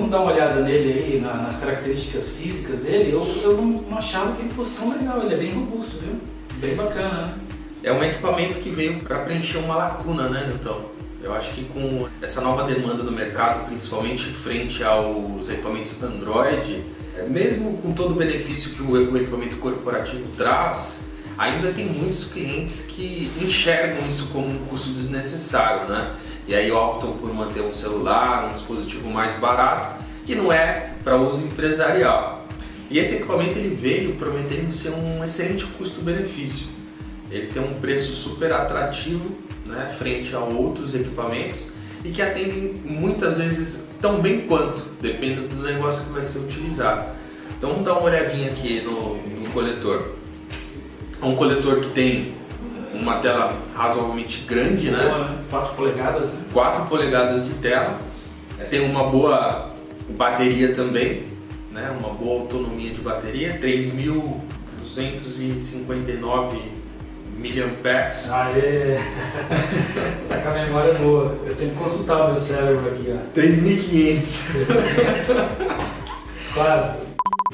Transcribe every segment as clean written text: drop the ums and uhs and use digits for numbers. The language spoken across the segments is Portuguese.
fomos dar uma olhada nele aí, nas características físicas dele, eu não achava que ele fosse tão legal. Ele é bem robusto, viu? Bem bacana, né? É um equipamento que veio para preencher uma lacuna, né, Newton? Eu acho que com essa nova demanda do mercado, principalmente frente aos equipamentos Android, mesmo com todo o benefício que o equipamento corporativo traz, ainda tem muitos clientes que enxergam isso como um custo desnecessário, né? E aí optam por manter um celular, um dispositivo mais barato, que não é para uso empresarial. E esse equipamento ele veio prometendo ser um excelente custo-benefício. Ele tem um preço super atrativo, né, frente a outros equipamentos e que atendem muitas vezes tão bem quanto, dependendo do negócio que vai ser utilizado. Então vamos dar uma olhadinha aqui no coletor. É um coletor que tem uma tela razoavelmente grande, né? Boa, né? 4 polegadas, né? 4 polegadas de tela, tem uma boa bateria também, né? Uma boa autonomia de bateria, 3.259 mAh. Aê! Tá com a memória boa. Eu tenho que consultar o meu cérebro aqui, ó. 3.500. Quase.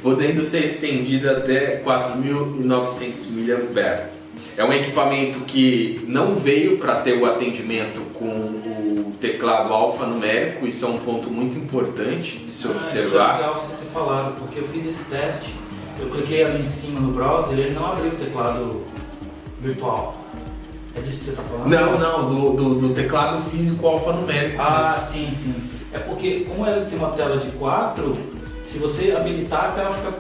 Podendo ser estendida até 4.900 mAh. É um equipamento que não veio para ter o atendimento com o teclado alfanumérico. Isso é um ponto muito importante de se observar. Isso é legal você ter falado, porque eu fiz esse teste, eu cliquei ali em cima no browser e ele não abriu o teclado virtual. É disso que você está falando? Não, do teclado físico alfanumérico. Ah, sim. É porque, como ele tem uma tela de 4, se você habilitar, a tela fica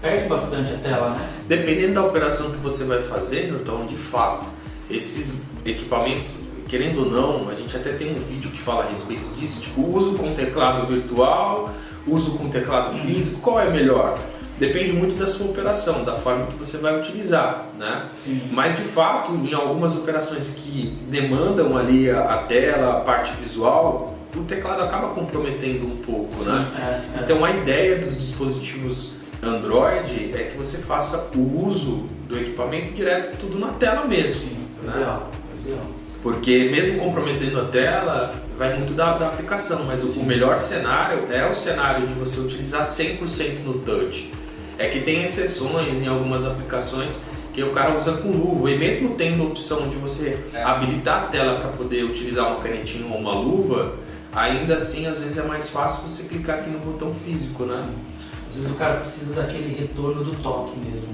perde bastante a tela, né? Dependendo da operação que você vai fazer, então, de fato, esses equipamentos, querendo ou não, a gente até tem um vídeo que fala a respeito disso, tipo, uso com teclado virtual, uso com teclado físico, qual é melhor? Depende muito da sua operação, da forma que você vai utilizar, né? Sim. Mas, de fato, em algumas operações que demandam ali a tela, a parte visual, o teclado acaba comprometendo um pouco, Sim, né? Então, a ideia dos dispositivos Android é que você faça o uso do equipamento direto tudo na tela mesmo. Sim, né? ideal. Porque mesmo comprometendo a tela, vai muito da aplicação, mas o melhor cenário é o cenário de você utilizar 100% no touch. É que tem exceções em algumas aplicações que o cara usa com luva, e mesmo tendo a opção de você habilitar a tela para poder utilizar uma canetinha ou uma luva, ainda assim às vezes é mais fácil você clicar aqui no botão físico, né? Às vezes o cara precisa daquele retorno do toque mesmo.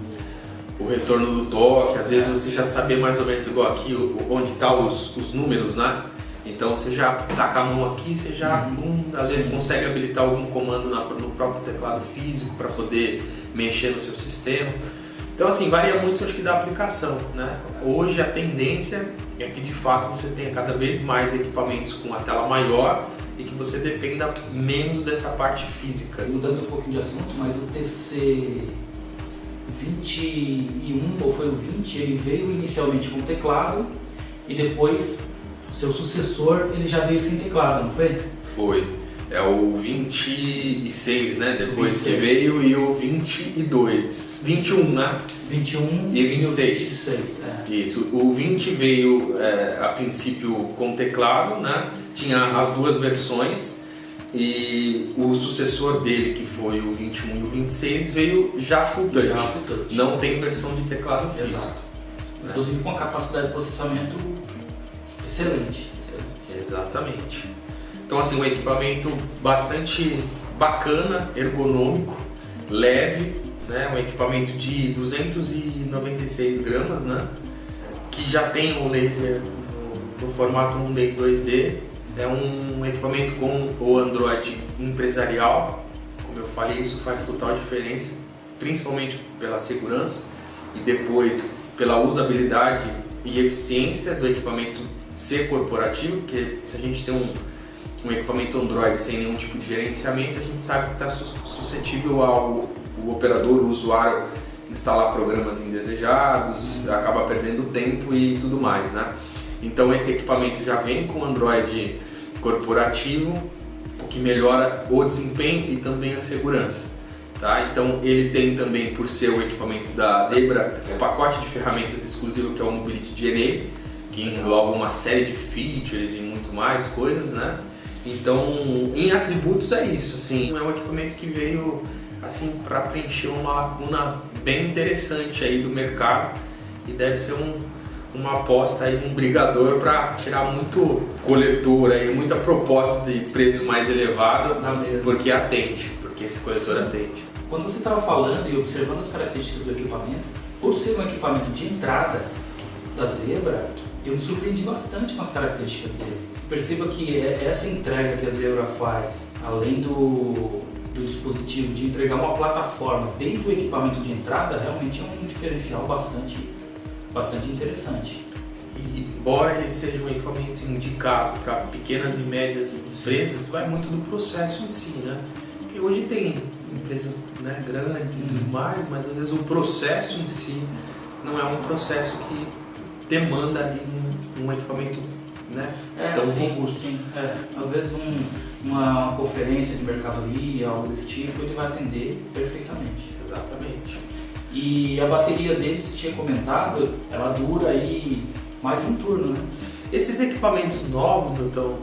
O retorno do toque, às vezes você já saber mais ou menos igual aqui onde estão os números, né? Então você já taca a mão aqui, você já às vezes consegue habilitar algum comando no próprio teclado físico para poder mexer no seu sistema. Então assim, varia muito acho que da aplicação, né? Hoje a tendência é que de fato você tenha cada vez mais equipamentos com a tela maior e que você dependa menos dessa parte física. Mudando um pouquinho de assunto, mas o TC 21, ou foi o 20, ele veio inicialmente com teclado e depois seu sucessor ele já veio sem teclado, não foi? Foi. É o 26, né? Depois 26. que veio, e o 22. 21, né? 21 e 26. 26, Isso. O 20 veio a princípio com teclado, né? Tinha as duas versões. E o sucessor dele, que foi o 21 e o 26, veio já full touch. Não tem versão de teclado físico. Exato. Né? Inclusive com a capacidade de processamento excelente. Exatamente. Então assim, um equipamento bastante bacana, ergonômico, leve, né? Um equipamento de 296 gramas, né? Que já tem o laser no formato 1D e 2D. É um equipamento com o Android empresarial. Como eu falei, isso faz total diferença, principalmente pela segurança e depois pela usabilidade e eficiência do equipamento ser corporativo, porque se a gente tem um equipamento Android sem nenhum tipo de gerenciamento, a gente sabe que está suscetível ao operador, o usuário, instalar programas indesejados, acaba perdendo tempo e tudo mais, né? Então esse equipamento já vem com Android corporativo, o que melhora o desempenho e também a segurança. Tá? Então ele tem também, por ser o equipamento da Zebra, um pacote de ferramentas exclusivo que é o Mobility DNA, que engloba uma série de features e muito mais coisas, né? Então, em atributos é isso, assim, é um equipamento que veio assim para preencher uma lacuna bem interessante aí do mercado e deve ser uma aposta aí, um brigador para tirar muito coletor aí, muita proposta de preço mais elevado, porque esse coletor atende. Quando você estava falando e observando as características do equipamento, por ser um equipamento de entrada da Zebra, eu me surpreendi bastante com as características dele. Perceba que essa entrega que a Zebra faz, além do dispositivo de entregar uma plataforma desde o equipamento de entrada, realmente é um diferencial bastante interessante. E embora ele seja um equipamento indicado para pequenas e médias empresas, vai muito do processo em si, né? Porque hoje tem empresas, né, grandes e tudo mais, mas às vezes o processo em si não é um processo que demanda ali um equipamento, né, tão robusto. Sim. Às vezes uma conferência de mercadoria, algo desse tipo, ele vai atender perfeitamente. Exatamente. E a bateria dele, você tinha comentado, ela dura aí mais de um turno, né? Esses equipamentos novos, Milton,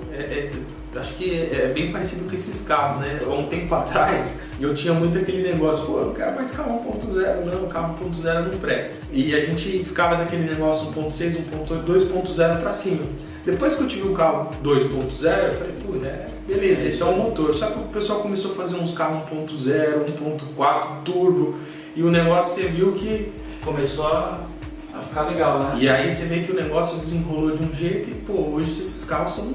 acho que é bem parecido com esses carros, né? Há um tempo atrás, eu tinha muito aquele negócio, pô, eu não quero mais carro 1.0, não, carro 1.0 não presta. E a gente ficava daquele negócio 1.6, 1.8, 2.0 para cima. Depois que eu tive o carro 2.0, eu falei, pô, beleza, esse é o motor. Só que o pessoal começou a fazer uns carros 1.0, 1.4, turbo, e o negócio você viu que começou a ficar legal, né? E aí você vê que o negócio desenrolou de um jeito e, pô, hoje esses carros são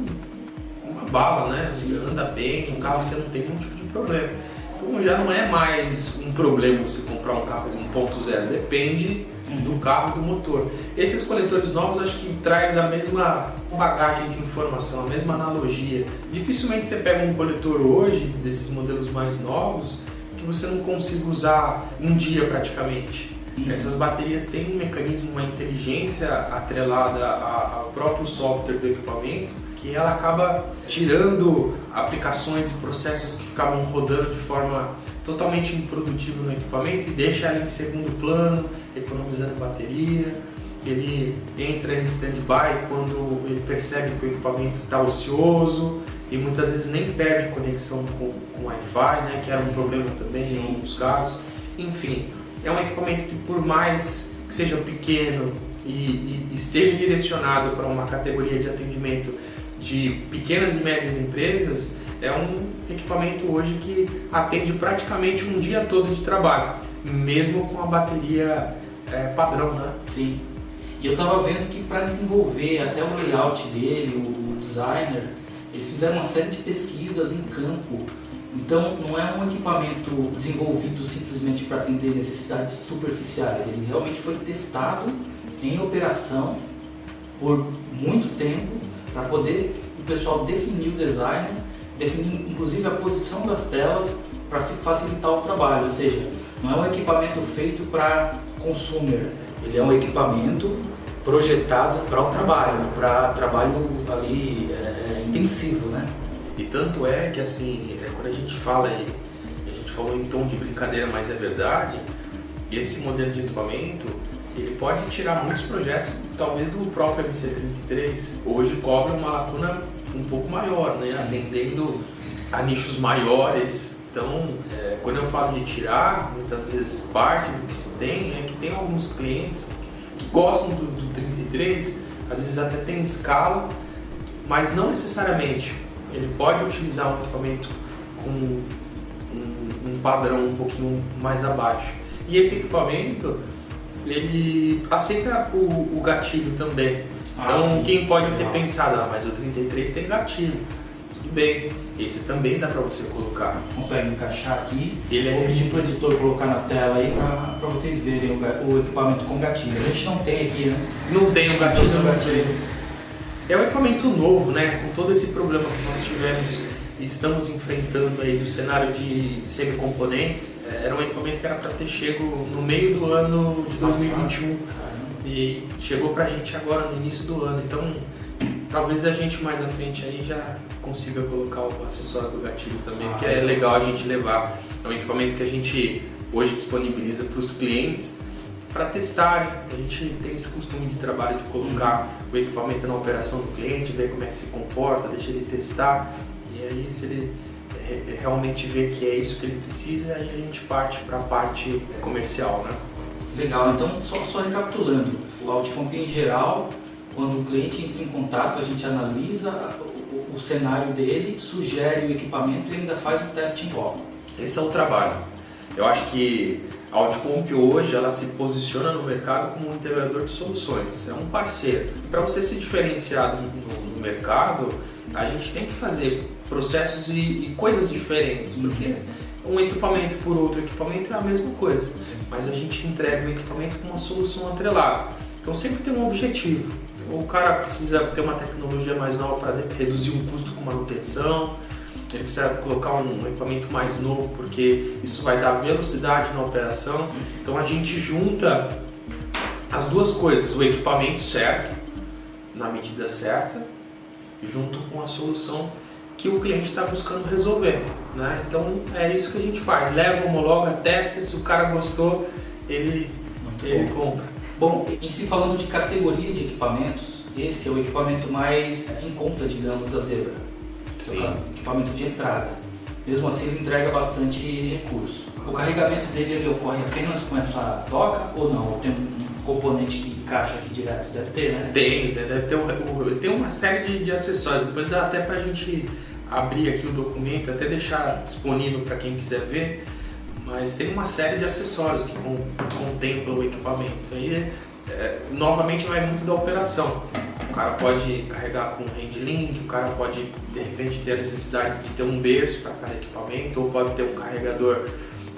uma bala, né? Você anda bem, um carro você não tem nenhum tipo de problema. Então já não é mais um problema você comprar um carro 1.0, depende do carro e do motor. Esses coletores novos acho que traz a mesma bagagem de informação, a mesma analogia. Dificilmente você pega um coletor hoje, desses modelos mais novos, que você não consiga usar um dia praticamente. Essas baterias têm um mecanismo, uma inteligência atrelada ao próprio software do equipamento, que ela acaba tirando aplicações e processos que ficavam rodando de forma totalmente improdutiva no equipamento e deixa ela em segundo plano, economizando bateria. Ele entra em stand-by quando ele percebe que o equipamento está ocioso e muitas vezes nem perde conexão com Wi-Fi, né, que era um problema também em alguns casos. Enfim, é um equipamento que, por mais que seja pequeno e esteja direcionado para uma categoria de atendimento de pequenas e médias empresas, é um equipamento hoje que atende praticamente um dia todo de trabalho, mesmo com a bateria padrão, né? Sim. E eu estava vendo que para desenvolver até o layout dele, o designer, eles fizeram uma série de pesquisas em campo. Então não é um equipamento desenvolvido simplesmente para atender necessidades superficiais. Ele realmente foi testado em operação por muito tempo para poder o pessoal definir o design, definir inclusive a posição das telas para facilitar o trabalho. Ou seja, não é um equipamento feito para consumer, ele é um equipamento projetado para o trabalho ali intensivo, né? E tanto é que assim, quando a gente fala aí, a gente falou em tom de brincadeira, mas é verdade, esse modelo de equipamento, ele pode tirar muitos projetos, talvez do próprio MC33, hoje cobra uma lacuna um pouco maior, né? Atendendo a nichos maiores. Então, quando eu falo de tirar, muitas vezes parte do que se tem é que tem alguns clientes que gostam do 33, às vezes até tem escala, mas não necessariamente. Ele pode utilizar um equipamento com um padrão um pouquinho mais abaixo. E esse equipamento, ele aceita o gatilho também. Então, quem pode ter pensado, mas o 33 tem gatilho. Tudo bem, esse também dá para você colocar. Consegue encaixar aqui. Vou pedir para o editor colocar na tela aí para vocês verem o equipamento com gatilho. A gente não tem aqui, né? Não tem o gatilho. É um equipamento novo, né? Com todo esse problema que nós tivemos e estamos enfrentando aí do cenário de semicomponentes, era um equipamento que era para ter chego no meio do ano de 2021 e chegou pra gente agora no início do ano. Então, talvez a gente mais à frente aí já consiga colocar o acessório do gatilho também, porque é legal a gente levar. É um equipamento que a gente hoje disponibiliza para os clientes para testarem. A gente tem esse costume de trabalho de colocar o equipamento na operação do cliente, ver como é que se comporta, deixa ele testar. E E aí se ele realmente vê que é isso que ele precisa, aí a gente parte para a parte comercial, né? Legal, então só recapitulando, o Outcomp em geral, quando o cliente entra em contato, a gente analisa o cenário dele, sugere o equipamento e ainda faz um teste em loco. Esse é o trabalho. Eu acho que a Outcomp hoje ela se posiciona no mercado como um integrador de soluções, é um parceiro. E para você se diferenciar no mercado, a gente tem que fazer processos e coisas diferentes, porque um equipamento por outro equipamento é a mesma coisa, mas a gente entrega o equipamento com uma solução atrelada. Então sempre tem um objetivo. O cara precisa ter uma tecnologia mais nova para reduzir o custo com manutenção, ele precisa colocar um equipamento mais novo porque isso vai dar velocidade na operação. Então a gente junta as duas coisas, o equipamento certo, na medida certa, junto com a solução que o cliente está buscando resolver, né? Então é isso que a gente faz, leva, homologa, testa, se o cara gostou, ele compra. Bom, em se falando de categoria de equipamentos, esse é o equipamento mais em conta, digamos, da Zebra. Sim. Equipamento de entrada. Mesmo assim, ele entrega bastante recurso. O carregamento dele ele ocorre apenas com essa doca ou não? Ou tem um componente que encaixa aqui direto? Deve ter, né? Deve ter tem uma série de acessórios. Depois dá até pra gente abrir aqui o documento, até deixar disponível para quem quiser ver. Mas tem uma série de acessórios que contemplam o equipamento. Aí, novamente, vai muito da operação. O cara pode carregar com handlink, o cara pode, de repente, ter a necessidade de ter um berço para cada equipamento, ou pode ter um carregador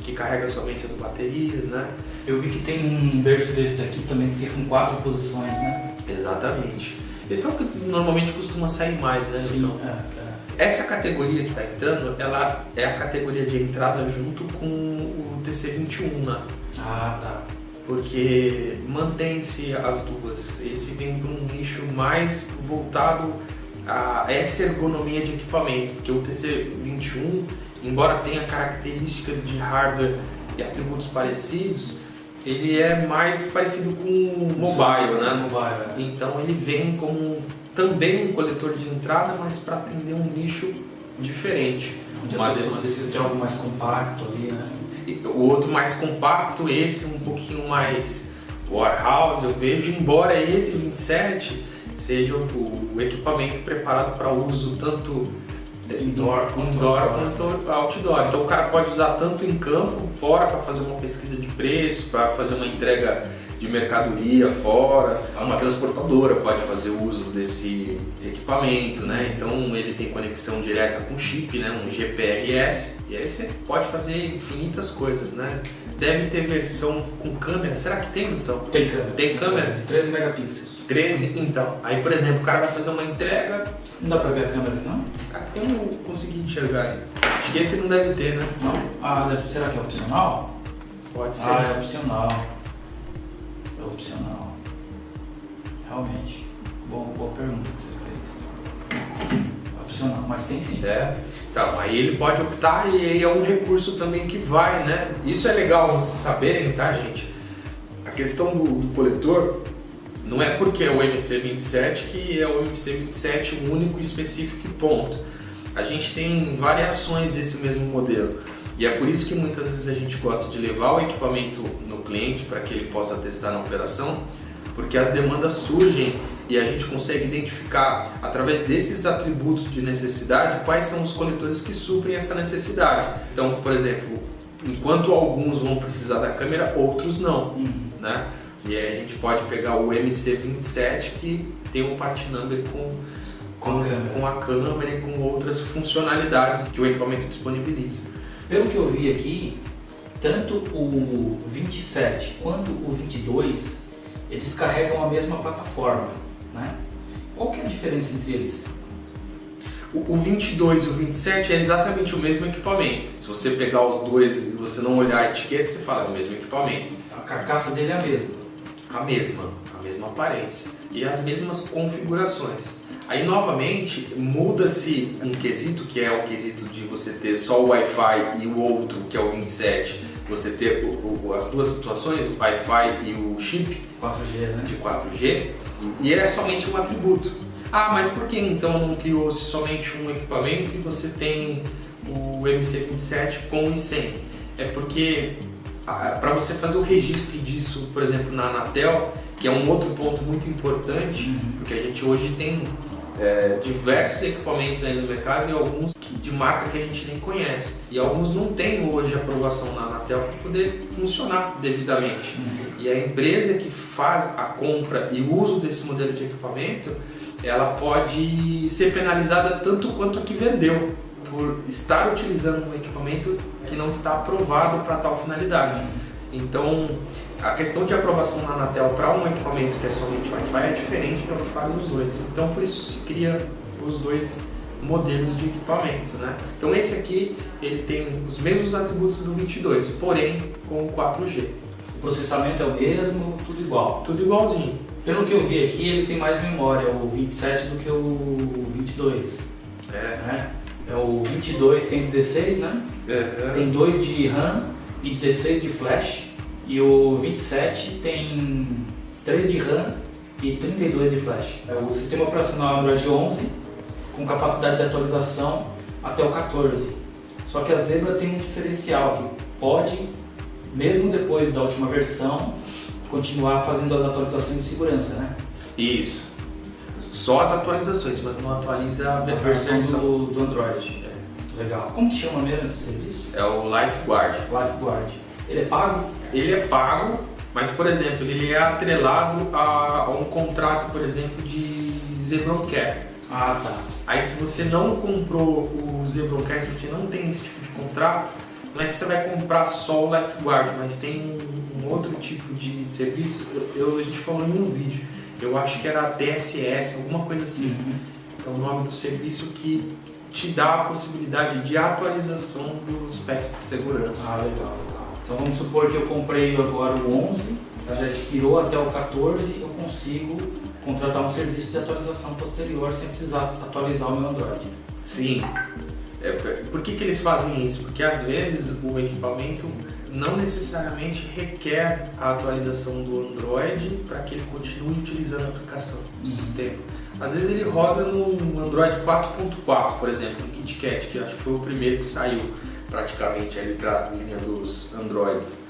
que carrega somente as baterias, né? Eu vi que tem um berço desse aqui também, que fica com 4 posições, né? Exatamente. Esse é o que normalmente costuma sair mais, né? Sim, então, essa categoria que está entrando, ela é a categoria de entrada junto com o TC21, né? Ah, tá. Porque mantém-se as duas. Esse vem para um nicho mais voltado a essa ergonomia de equipamento, porque o TC21, embora tenha características de hardware e atributos parecidos, ele é mais parecido com o mobile, né? Mobile, Então ele vem como também um coletor de entrada, mas para atender um nicho diferente. Onde a pessoa precisa de algo mais compacto ali, né? O outro mais compacto, esse um pouquinho mais warehouse, eu vejo, embora esse 27 seja o equipamento preparado para uso tanto indoor quanto outdoor. Então o cara pode usar tanto em campo, fora para fazer uma pesquisa de preço, para fazer uma entrega de mercadoria fora, uma transportadora pode fazer uso desse equipamento, né? Então ele tem conexão direta com chip, né? Um GPRS, e aí você pode fazer infinitas coisas, né? Deve ter versão com câmera, será que tem então? Tem câmera. Tem câmera? De 13 megapixels. 13, então. Aí, por exemplo, o cara vai fazer uma entrega. Não dá pra ver a câmera aqui, não? Cara, eu não consegui enxergar aí. Acho que esse não deve ter, né? Não? Ah, será que é opcional? Pode ser. Ah, é opcional. É opcional. Realmente. Boa pergunta que você fez. Opcional, mas tem sim. Então, aí ele pode optar e aí é um recurso também que vai, né? Isso é legal vocês saberem, tá, gente? A questão do coletor não é porque é o MC27 que é o MC27 único, específico e ponto. A gente tem variações desse mesmo modelo. E é por isso que muitas vezes a gente gosta de levar o equipamento no cliente para que ele possa testar na operação, porque as demandas surgem e a gente consegue identificar, através desses atributos de necessidade, quais são os coletores que suprem essa necessidade. Então, por exemplo, enquanto alguns vão precisar da câmera, outros não, né? E aí a gente pode pegar o MC27 que tem um part number com a câmera e com outras funcionalidades que o equipamento disponibiliza. Pelo que eu vi aqui, tanto o 27 quanto o 22, eles carregam a mesma plataforma, né? Qual que é a diferença entre eles? O 22 e o 27 é exatamente o mesmo equipamento. Se você pegar os dois e você não olhar a etiqueta, você fala, é o mesmo equipamento. A carcaça dele é a mesma? A mesma aparência e as mesmas configurações. Aí novamente muda-se um quesito, que é o quesito de você ter só o Wi-Fi e o outro, que é o 27, você ter as duas situações, o Wi-Fi e o chip 4G, né? de 4G, e ele é somente um atributo. Ah, mas por que então não criou-se somente um equipamento e você tem o MC27 com o i100? É porque para você fazer o registro disso, por exemplo, na Anatel, que é um outro ponto muito importante, porque a gente hoje tem diversos equipamentos aí no mercado e alguns de marca que a gente nem conhece. E alguns não têm hoje aprovação na Anatel para poder funcionar devidamente. E a empresa que faz a compra e o uso desse modelo de equipamento, ela pode ser penalizada tanto quanto a que vendeu, por estar utilizando um equipamento que não está aprovado para tal finalidade. Então, a questão de aprovação na Anatel para um equipamento que é somente Wi-Fi é diferente do que fazem os dois. Então, por isso se cria os dois modelos de equipamento, né? Então, esse aqui ele tem os mesmos atributos do 22, porém com o 4G. O processamento é o mesmo, tudo igual? Tudo igualzinho. Pelo que eu vi aqui, ele tem mais memória, o 27 do que o 22. O 22 tem 16, né? Tem 2 de RAM e 16 de flash. E o 27 tem 3 de RAM e 32 de flash. O sistema operacional Android 11, com capacidade de atualização até o 14. Só que a Zebra tem um diferencial, que pode, mesmo depois da última versão, continuar fazendo as atualizações de segurança, né? Isso. Só as atualizações, mas não atualiza a versão do Android. Legal. Como que chama mesmo esse serviço? É o LifeGuard. LifeGuard. Ele é pago? Ele é pago, mas, por exemplo, ele é atrelado a um contrato, por exemplo, de Zebroncare. Ah, tá. Aí, se você não comprou o Zebroncare, se você não tem esse tipo de contrato, não é que você vai comprar só o LifeGuard, mas tem um outro tipo de serviço. A gente falou em um vídeo, eu acho que era TSS, alguma coisa assim. É o nome do serviço que te dá a possibilidade de atualização dos packs de segurança. Ah, legal. Então vamos supor que eu comprei agora o 11, já expirou até o 14, eu consigo contratar um serviço de atualização posterior sem precisar atualizar o meu Android. Sim. Por que eles fazem isso? Porque às vezes o equipamento não necessariamente requer a atualização do Android para que ele continue utilizando a aplicação do sistema. Às vezes ele roda no Android 4.4, por exemplo, no KitKat, que acho que foi o primeiro que saiu praticamente ali para a linha dos Androids,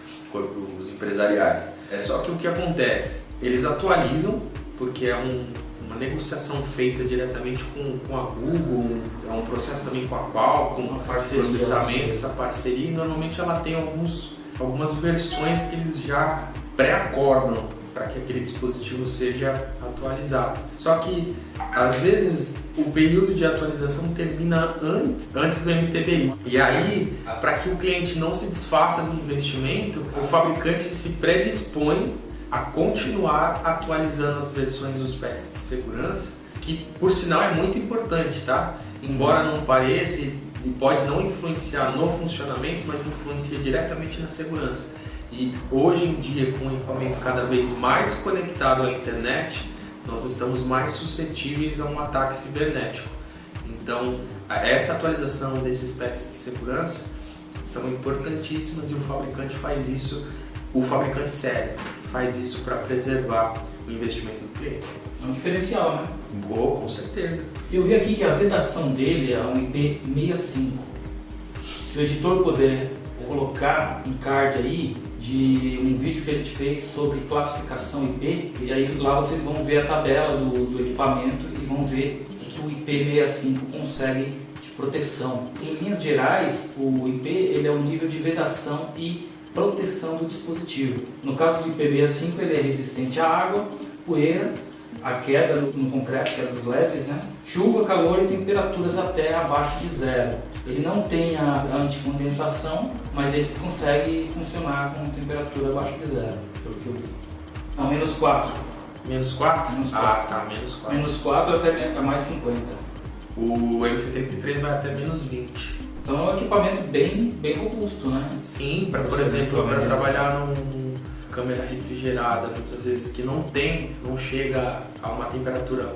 os empresariais. Só que o que acontece? Eles atualizam, porque é uma negociação feita diretamente com a Google, é um processo também com a Qualcomm, processamento, essa parceria, e normalmente ela tem algumas versões que eles já pré-acordam para que aquele dispositivo seja atualizado. Só que, às vezes, o período de atualização termina antes do MTBI. E aí, para que o cliente não se desfaça do investimento, o fabricante se predispõe a continuar atualizando as versões dos packs de segurança, que, por sinal, é muito importante, tá? Embora não pareça, e pode não influenciar no funcionamento, mas influencia diretamente na segurança. E hoje em dia, com o equipamento cada vez mais conectado à internet, nós estamos mais suscetíveis a um ataque cibernético. Então, essa atualização desses packs de segurança são importantíssimas e o fabricante faz isso, o fabricante sério faz isso para preservar o investimento do cliente. É um diferencial, né? Boa, com certeza. Eu vi aqui que a vedação dele é um IP65. Se o editor puder colocar um card aí de um vídeo que a gente fez sobre classificação IP, e aí lá vocês vão ver a tabela do equipamento e vão ver o que o IP65 consegue de proteção. Em linhas gerais, o IP ele é o nível de vedação e proteção do dispositivo. No caso do IP65, ele é resistente à água, poeira, a queda no concreto, quedas leves, né? Chuva, calor e temperaturas até abaixo de zero. Ele não tem a anticondensação, mas ele consegue funcionar com temperatura abaixo de zero, pelo que eu vi. Não, menos 4. Menos 4? Menos 4. Ah, tá, menos 4. Menos 4 até mais 50. O M73 vai até menos 20. Então é um equipamento bem robusto, né? Sim, por exemplo, para trabalhar numa câmera refrigerada, muitas vezes que não chega a uma temperatura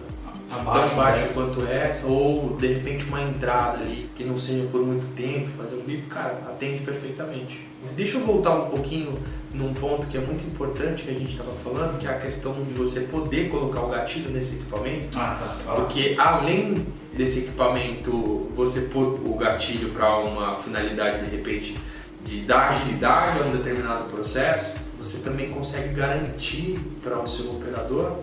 Abaixo, tão baixo quanto essa, ou de repente uma entrada ali que não seja por muito tempo, fazer um bip, cara, atende perfeitamente. Deixa eu voltar um pouquinho num ponto que é muito importante que a gente estava falando, que é a questão de você poder colocar o gatilho nesse equipamento. Porque além desse equipamento, você pôr o gatilho para uma finalidade de repente de dar agilidade a um determinado processo, você também consegue garantir para o seu operador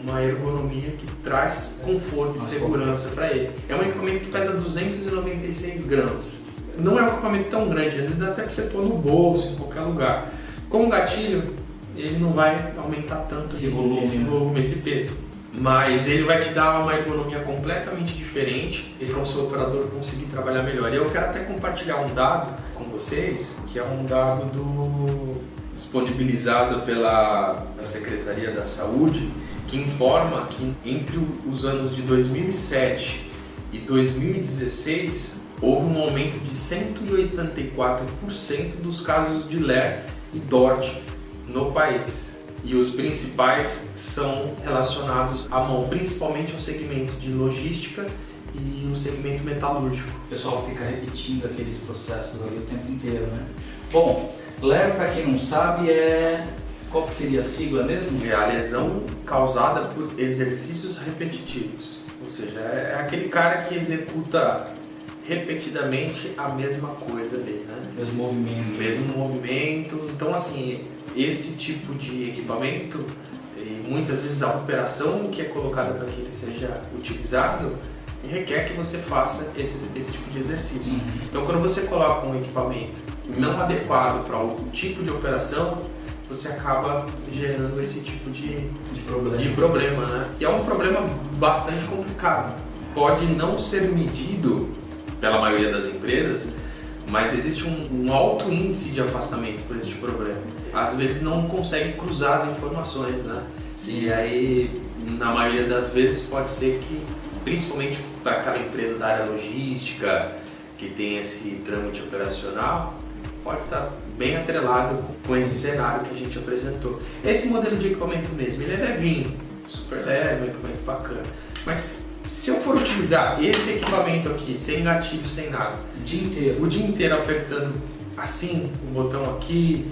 uma ergonomia que traz conforto e segurança para ele. É um equipamento que pesa 296 gramas. Não é um equipamento tão grande, às vezes dá até para você pôr no bolso, em qualquer lugar. Com o gatilho, ele não vai aumentar tanto esse volume, esse peso. Mas ele vai te dar uma ergonomia completamente diferente e para o seu operador conseguir trabalhar melhor. E eu quero até compartilhar um dado com vocês, que é um dado disponibilizado pela Secretaria da Saúde, que informa que entre os anos de 2007 e 2016 houve um aumento de 184% dos casos de LER e DORT no país. E os principais são relacionados à mão, principalmente ao segmento de logística e no segmento metalúrgico. O pessoal fica repetindo aqueles processos ali o tempo inteiro, né? Bom, LER, para quem não sabe, qual que seria a sigla mesmo? É a lesão causada por exercícios repetitivos. Ou seja, é aquele cara que executa repetidamente a mesma coisa ali, né? Mesmo movimento. Então, assim, esse tipo de equipamento, e muitas vezes a operação que é colocada para que ele seja utilizado, requer que você faça esse tipo de exercício. Então, quando você coloca um equipamento não adequado para o tipo de operação, você acaba gerando esse tipo de problema, né? E é um problema bastante complicado. Pode não ser medido pela maioria das empresas, mas existe um alto índice de afastamento por esse problema. Às vezes não consegue cruzar as informações, né? Sim. E aí, na maioria das vezes, pode ser que, principalmente para aquela empresa da área logística, que tem esse trâmite operacional, pode estar bem atrelado com esse cenário que a gente apresentou. Esse modelo de equipamento mesmo, ele é levinho, super leve, um equipamento bacana. Mas se eu for utilizar esse equipamento aqui, sem gatilho, sem nada, o dia inteiro apertando assim, o botão aqui,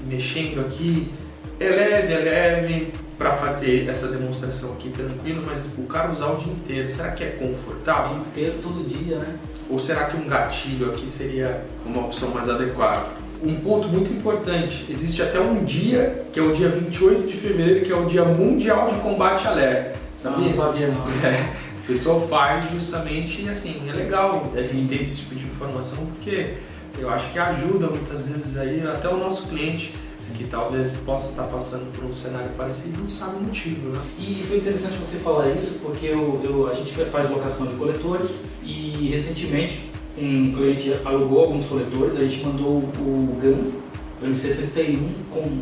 mexendo aqui, é leve para fazer essa demonstração aqui tranquilo, mas o cara usar o dia inteiro, será que é confortável? O dia inteiro, todo dia, né? Ou será que um gatilho aqui seria uma opção mais adequada? Um ponto muito importante, existe até um dia, que é o dia 28 de fevereiro, que é o Dia Mundial de Combate à LER. Sabia? Não sabia não. O pessoal faz justamente, e assim, é legal a gente ter esse tipo de informação, porque eu acho que ajuda muitas vezes aí até o nosso cliente, que talvez possa estar passando por um cenário parecido, não sabe o motivo, né? E foi interessante você falar isso, porque a gente faz locação de coletores e recentemente um cliente alugou alguns coletores, a gente mandou o GAN, o MC31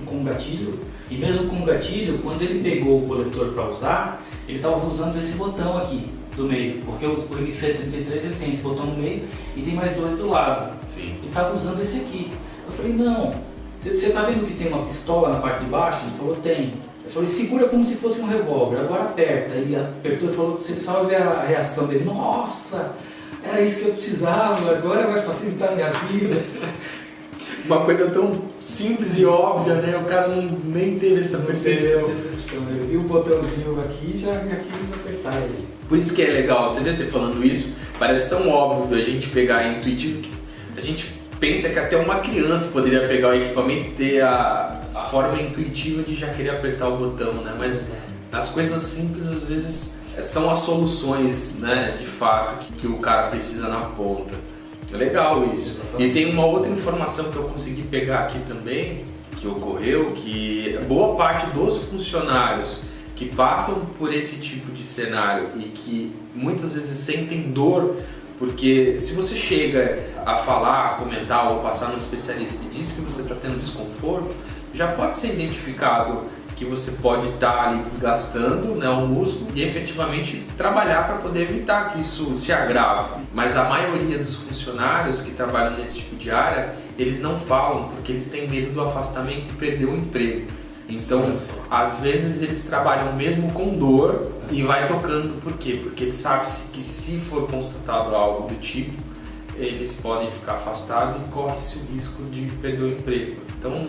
com gatilho, e mesmo com gatilho, quando ele pegou o coletor para usar, ele estava usando esse botão aqui do meio, porque o MC33 ele tem esse botão no meio e tem mais dois do lado. Sim. Ele estava usando esse aqui. Eu falei, não, você está vendo que tem uma pistola na parte de baixo? Ele falou, tem. Eu falei, segura como se fosse um revólver, agora aperta. Ele apertou e falou, você precisava ver a reação dele. Nossa, era isso que eu precisava, agora vai facilitar a minha vida. Uma coisa tão simples e óbvia, né? O cara nem teve essa percepção. Ele viu o botãozinho aqui e já quis apertar ele. Por isso que é legal, você vê você falando isso, parece tão óbvio a gente pegar intuitivo que a gente pensa que até uma criança poderia pegar o equipamento e ter a forma intuitiva de já querer apertar o botão, né? Mas as coisas simples às vezes são as soluções, né, de fato, que o cara precisa na ponta. É legal isso. E tem uma outra informação que eu consegui pegar aqui também, que ocorreu, que boa parte dos funcionários que passam por esse tipo de cenário e que muitas vezes sentem dor, porque se você chega a falar, a comentar ou passar no especialista e diz que você está tendo desconforto, já pode ser identificado que você pode estar ali desgastando, né, o músculo e efetivamente trabalhar para poder evitar que isso se agrave. Mas a maioria dos funcionários que trabalham nesse tipo de área, eles não falam porque eles têm medo do afastamento e perder o emprego. Então, às vezes eles trabalham mesmo com dor e vai tocando. Por quê? Porque eles sabem que se for constatado algo do tipo, eles podem ficar afastados e corre-se o risco de perder o emprego. Então,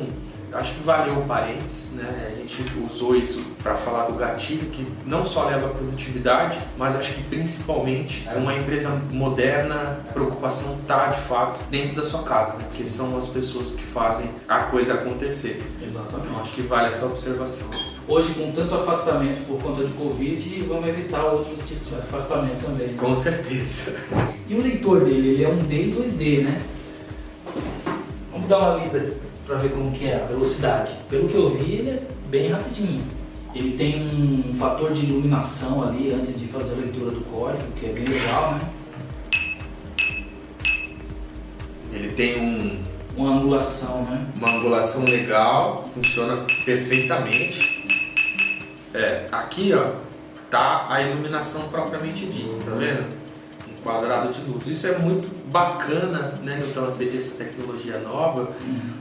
acho que valeu o parênteses, né? A gente usou isso para falar do gatilho, que não só leva à produtividade, mas acho que principalmente é uma empresa moderna, a preocupação está de fato dentro da sua casa, né? Porque são as pessoas que fazem a coisa acontecer. Exatamente. Então, acho que vale essa observação. Hoje, com tanto afastamento por conta de Covid, vamos evitar outros tipos de afastamento também. Com certeza. E o leitor dele, ele é 1D e 2D, né? Vamos dar uma lida para ver como que é a velocidade. Pelo que eu vi, ele é bem rapidinho. Ele tem um fator de iluminação ali antes de fazer a leitura do código, que é bem legal, né? Ele tem uma angulação, né? Uma angulação legal, funciona perfeitamente. Aqui, ó, tá a iluminação propriamente dita, tá vendo? Um quadrado de luz. Isso é muito bacana, né? Então, aceitei essa tecnologia nova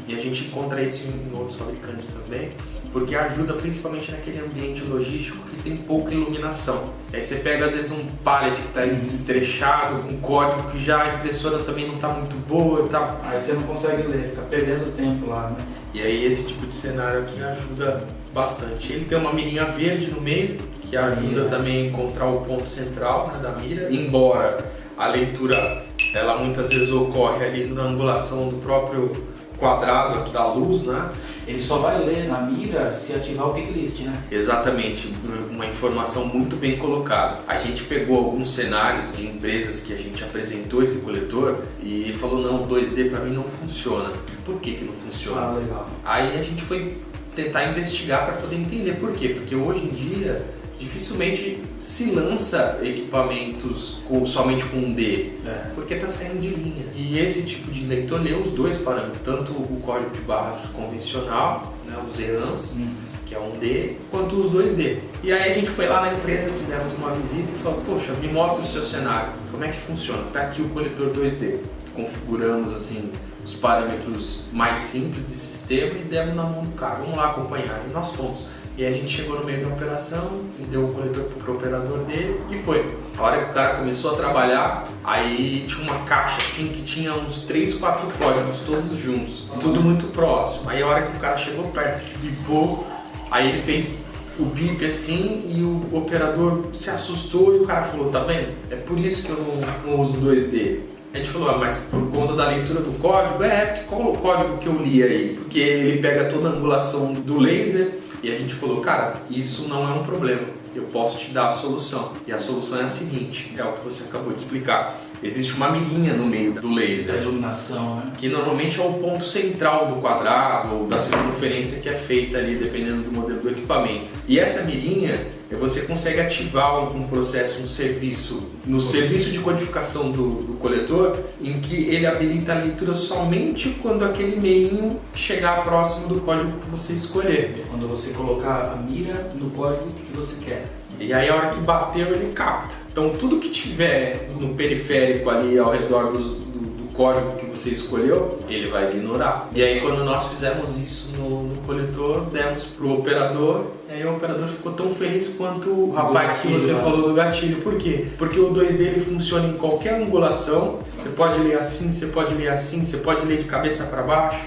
e a gente encontra isso em outros fabricantes também, porque ajuda principalmente naquele ambiente logístico que tem pouca iluminação. Aí você pega às vezes um pallet que está estrechado, um código que já a impressora também não está muito boa e tal. Aí você não consegue ler, fica perdendo tempo lá, né? E aí esse tipo de cenário aqui ajuda bastante. Ele tem uma mirinha verde no meio, que ajuda também a encontrar o ponto central, né, da mira, embora a leitura ela muitas vezes ocorre ali na angulação do próprio quadrado aqui da luz, né? Ele só vai ler na mira se ativar o picklist, né? Exatamente, uma informação muito bem colocada. A gente pegou alguns cenários de empresas que a gente apresentou esse coletor e falou, não, o 2D para mim não funciona. Por que não funciona? Ah, legal. Aí a gente foi tentar investigar para poder entender por quê. Porque hoje em dia dificilmente se lança equipamentos somente com um D, porque está saindo de linha. E esse tipo de leitor lê os dois parâmetros, tanto o código de barras convencional, né, os EANs, que é um D, quanto os 2D. E aí a gente foi lá na empresa, fizemos uma visita e falou, poxa, me mostra o seu cenário, como é que funciona? Está aqui o coletor 2D. Configuramos assim os parâmetros mais simples de sistema e demos na mão do cara, vamos lá acompanhar. E nós fomos. E aí a gente chegou no meio da operação e deu o coletor pro operador dele e foi. A hora que o cara começou a trabalhar, aí tinha uma caixa assim que tinha uns 3, 4 códigos todos juntos, tudo muito próximo. Aí a hora que o cara chegou perto, que bipou, aí ele fez o bip assim e o operador se assustou e o cara falou, tá vendo? É por isso que eu não uso 2D. A gente falou, mas por conta da leitura do código? Porque qual o código que eu li aí? Porque ele pega toda a angulação do laser. E a gente falou, cara, isso não é um problema, eu posso te dar a solução. E a solução é a seguinte, é o que você acabou de explicar. Existe uma mirinha no meio do laser. A iluminação, né? Que normalmente é o ponto central do quadrado ou da circunferência que é feita ali, dependendo do modelo do equipamento. E essa mirinha, você consegue ativar um processo, um serviço, no serviço de codificação do coletor, em que ele habilita a leitura somente quando aquele meinho chegar próximo do código que você escolher. Quando você colocar a mira no código que você quer. E aí a hora que bateu ele capta. Então tudo que tiver no periférico ali ao redor do código que você escolheu, ele vai ignorar. E aí quando nós fizemos isso no coletor, demos pro operador, e aí o operador ficou tão feliz quanto o rapaz que você falou do gatilho. Por quê? Porque o 2D ele funciona em qualquer angulação, você pode ler assim, você pode ler assim, você pode ler de cabeça para baixo.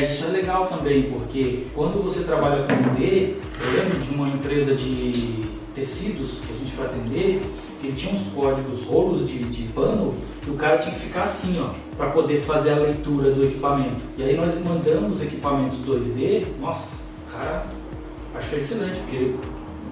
Isso é legal também, porque quando você trabalha com D, eu lembro de uma empresa de tecidos que a gente foi atender, que ele tinha uns códigos, rolos de pano, que o cara tinha que ficar assim, ó, para poder fazer a leitura do equipamento. E aí nós mandamos equipamentos 2D, nossa, o cara achou excelente, porque ele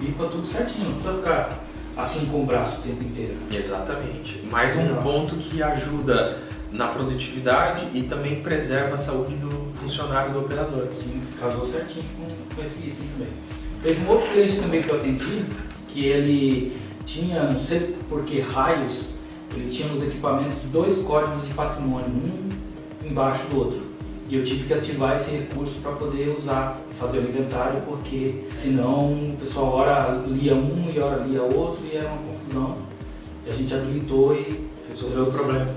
bipa tudo certinho, não precisa ficar assim com o braço o tempo inteiro. Exatamente. Mais um ponto que ajuda na produtividade e também preserva a saúde do funcionário do operador. Sim, casou certinho com esse item também. Teve um outro cliente também que eu atendi, que ele tinha, não sei por que raios, ele tinha nos equipamentos 2 códigos de patrimônio, um embaixo do outro. E eu tive que ativar esse recurso para poder usar, fazer o inventário, porque senão o pessoal ora lia um e ora lia outro e era uma confusão. E a gente habilitou e resolveu o problema.